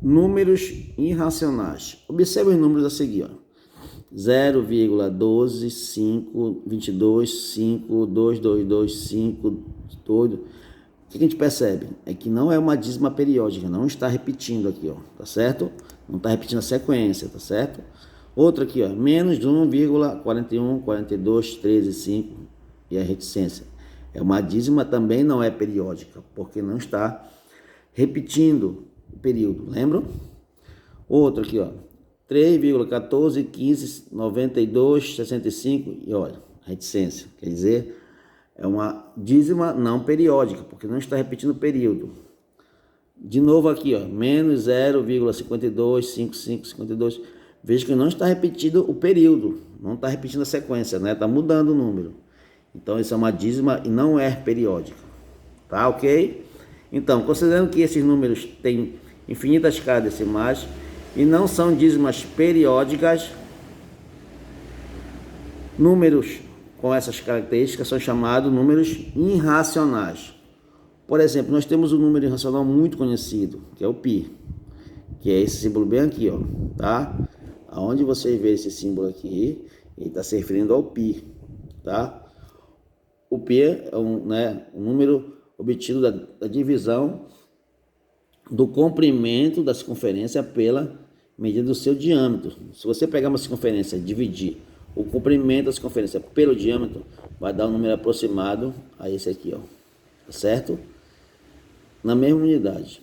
Números irracionais. Observe os números a seguir, ó. 0,12, 5, 22, 5, 2, 2, 2, 5, 2. O que a gente percebe? É que não é uma dízima periódica, não está repetindo aqui, ó, tá certo? Não está repetindo a sequência, tá certo? Outra aqui, ó, menos 1,41, 42, 13, 5 e a reticência. É uma dízima, também não é periódica, porque não está repetindo o período, lembram? Outro aqui, ó, 3,14, 15, 92, 65 e olha, reticência, quer dizer, é uma dízima não periódica, porque não está repetindo o período. De novo aqui, ó, menos 0,52, 55, 52, veja que não está repetindo o período, não está repetindo a sequência, né? Está mudando o número. Então, isso é uma dízima e não é periódica, tá ok? Então, considerando que esses números têm infinitas casas decimais e não são dízimas periódicas, números com essas características são chamados números irracionais. Por exemplo, nós temos um número irracional muito conhecido, que é o π, que é esse símbolo bem aqui, ó, tá? Aonde você vê esse símbolo aqui, ele está se referindo ao π, tá? O π é um número obtido da divisão do comprimento da circunferência pela medida do seu diâmetro. Se você pegar uma circunferência e dividir o comprimento da circunferência pelo diâmetro, vai dar um número aproximado a esse aqui, ó, tá certo? Na mesma unidade.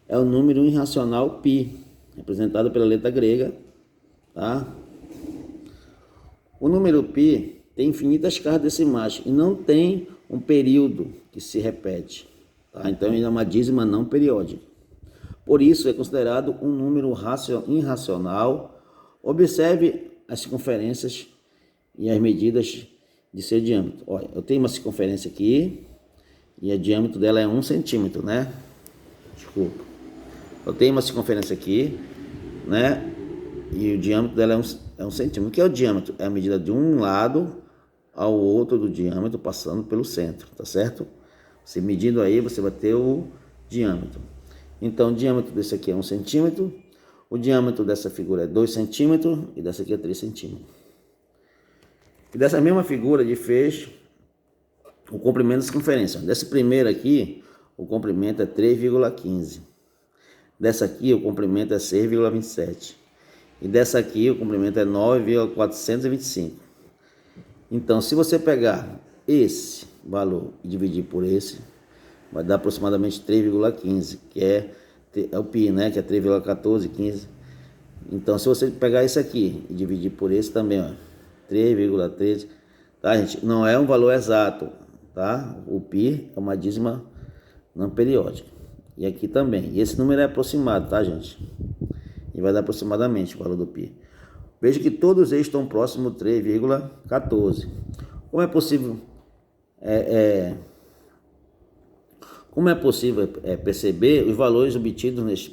É o número irracional π, representado pela letra grega, tá? O número π tem infinitas casas decimais e não tem um período que se repete, tá? Então ele é uma dízima não periódica. Por isso é considerado um número irracional. Observe as circunferências e as medidas de seu diâmetro. Olha, eu tenho uma circunferência aqui e o diâmetro dela é 1 centímetro, né? Desculpa. Eu tenho uma circunferência aqui, né? E o diâmetro dela é 1 centímetro. O que é o diâmetro? É a medida de um lado ao outro do diâmetro, passando pelo centro, tá certo? Você medindo aí, você vai ter o diâmetro. Então, o diâmetro desse aqui é 1 centímetro, o diâmetro dessa figura é 2 centímetros e dessa aqui é 3 centímetros. E dessa mesma figura de fez o comprimento da circunferência. Dessa primeira aqui, o comprimento é 3,15. Dessa aqui, o comprimento é 6,27. E dessa aqui, o comprimento é 9,425. Então, se você pegar esse valor e dividir por esse, vai dar aproximadamente 3,15, que é o π, né? Que é 3,1415. Então, se você pegar esse aqui e dividir por esse também, ó, 3,13, tá, gente? Não é um valor exato, tá? O π é uma dízima não periódica. E aqui também. E esse número é aproximado, tá, gente? E vai dar aproximadamente o valor do π. Veja que todos eles estão próximos de 3,14. Como é possível perceber, os valores obtidos nesse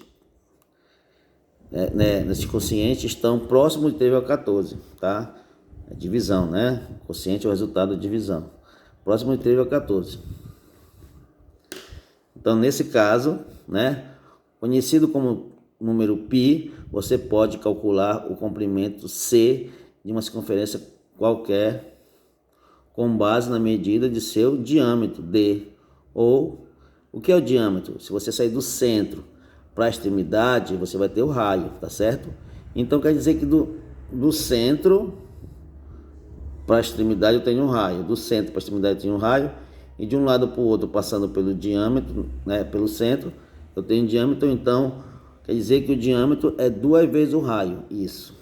quociente estão próximos de 3,14, tá? É divisão, né? O quociente é o resultado da divisão. Próximo de 3,14. Então, nesse caso, né, conhecido como número π, você pode calcular o comprimento C de uma circunferência qualquer com base na medida de seu diâmetro, D. Ou, o que é o diâmetro? Se você sair do centro para a extremidade, você vai ter o raio, tá certo? Então, quer dizer que do centro para a extremidade eu tenho um raio, do centro para a extremidade eu tenho um raio, e de um lado para o outro, passando pelo diâmetro, né, pelo centro, eu tenho diâmetro, então quer dizer que o diâmetro é 2 vezes o raio, isso.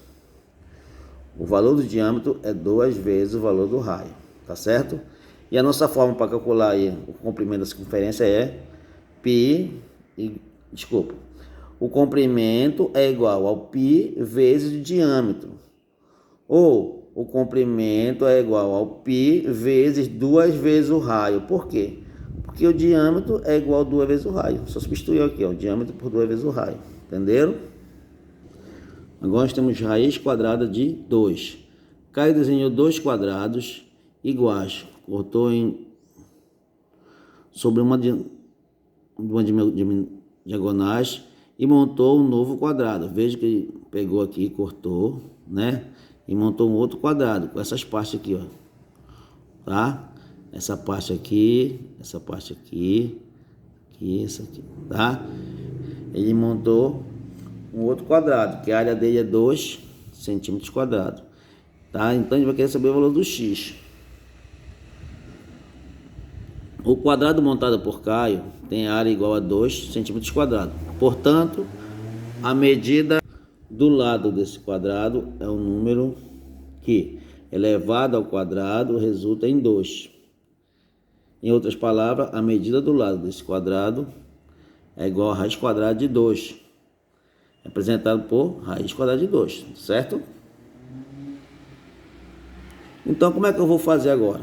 O valor do diâmetro é 2 vezes o valor do raio, tá certo? E a nossa forma para calcular aí o comprimento da circunferência é o comprimento é igual ao π vezes o diâmetro. Ou o comprimento é igual ao π vezes 2 vezes o raio. Por quê? Porque o diâmetro é igual a 2 vezes o raio. Só substituir aqui, ó, o diâmetro por 2 vezes o raio. Entenderam? Agora nós temos raiz quadrada de 2. Caio desenhou 2 quadrados iguais. Cortou sobre uma diagonais e montou um novo quadrado. Veja que ele pegou aqui, cortou, né? E montou um outro quadrado com essas partes aqui, ó. Tá? Essa parte aqui, essa parte aqui, essa aqui, tá? Ele montou um outro quadrado, que a área dele é 2 centímetros quadrados, tá? Então a gente vai querer saber o valor do x. O quadrado montado por Caio tem área igual a 2 centímetros quadrados. Portanto, a medida do lado desse quadrado é um número que, elevado ao quadrado, resulta em 2. Em outras palavras, a medida do lado desse quadrado é igual a raiz quadrada de 2. Representado por raiz quadrada de 2, certo? Então, como é que eu vou fazer agora?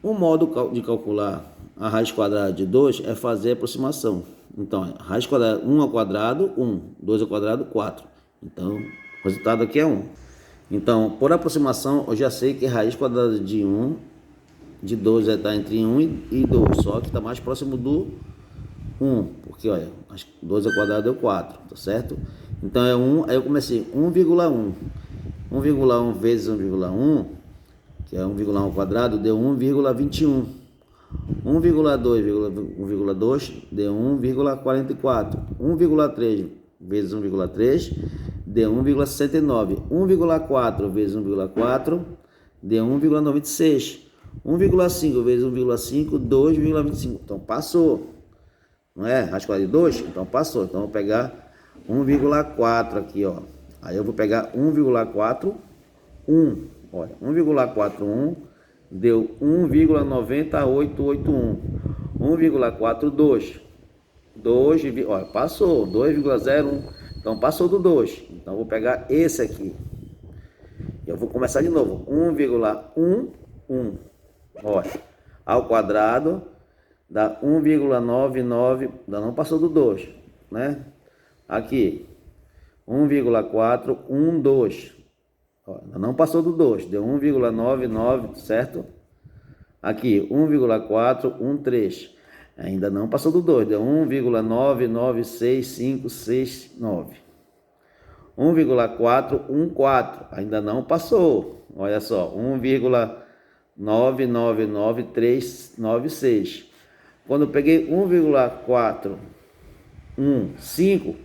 O modo de calcular a raiz quadrada de 2 é fazer a aproximação. Então, raiz quadrada 1 ao quadrado, 1. 2 ao quadrado, 4. Então, o resultado aqui é 1. Então, por aproximação, eu já sei que raiz quadrada de 1, de 2 está entre 1 e 2. Só que está mais próximo do 1. Porque, olha, 2 ao quadrado é 4, tá certo? Então, é 1. Aí eu comecei 1,1. 1,1 vezes 1,1, que é 1,1 ao quadrado, deu 1,21. 1,2 deu 1,44. 1,3 vezes 1,3 deu 1,69. 1,4 vezes 1,4 deu 1,96. 1,5 vezes 1,5, 2,25. Então passou. Não é? Raiz quadrada de 2? Então passou. Então eu vou pegar 1,4 aqui, ó. Aí eu vou pegar 1,41. Olha, 1,41 deu 1,9881. 1,42. 2, olha, passou. 2,01. Então passou do 2. Então eu vou pegar esse aqui. Eu vou começar de novo. 1,11. Olha, ao quadrado dá 1,99. Não passou do 2, né? Aqui 1,412. Não passou do 2, deu 1,99, certo? Aqui 1,413. Ainda não passou do 2, deu 1,996569. 1,414, ainda não passou. Olha só, 1,999396. Quando eu peguei 1,415,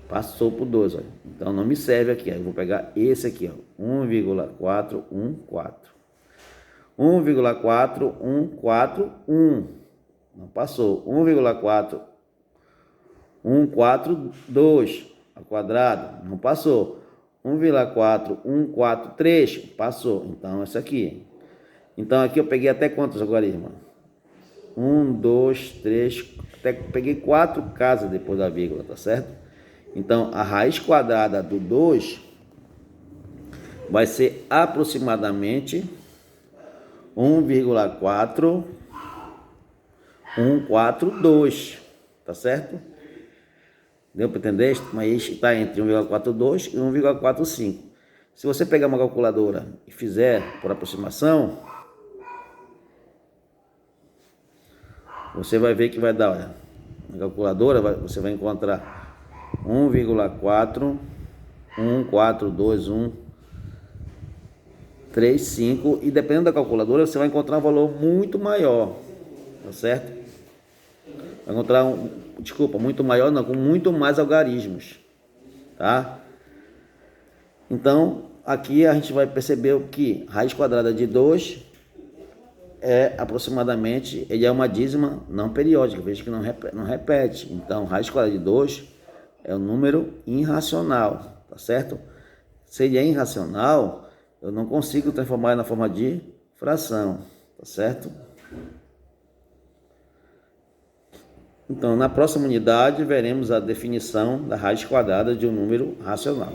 passou por 2, olha. Então não me serve aqui. Aí eu vou pegar esse aqui, ó, 1,414. 1,4141. Não passou. 1,4142 ao quadrado. Não passou. 1,4143 passou. Então essa aqui. Então aqui eu peguei até quantos agora, irmão? 1, 2, 3, até peguei 4 casas depois da vírgula, tá certo? Então a raiz quadrada do 2 vai ser aproximadamente 1,4142, tá certo? Deu para entender? Mas está entre 1,42 e 1,45. Se você pegar uma calculadora e fizer por aproximação, você vai ver que vai dar, olha, na calculadora você vai encontrar 1,4142135, e dependendo da calculadora você vai encontrar um valor muito maior, tá certo? Vai encontrar muito maior não, com muito mais algarismos, tá? Então aqui a gente vai perceber que raiz quadrada de 2 é aproximadamente, ele é uma dízima não periódica, veja que não repete. Então raiz quadrada de 2 é um número irracional, tá certo? Se ele é irracional, eu não consigo transformar na forma de fração, tá certo? Então, na próxima unidade, veremos a definição da raiz quadrada de um número racional.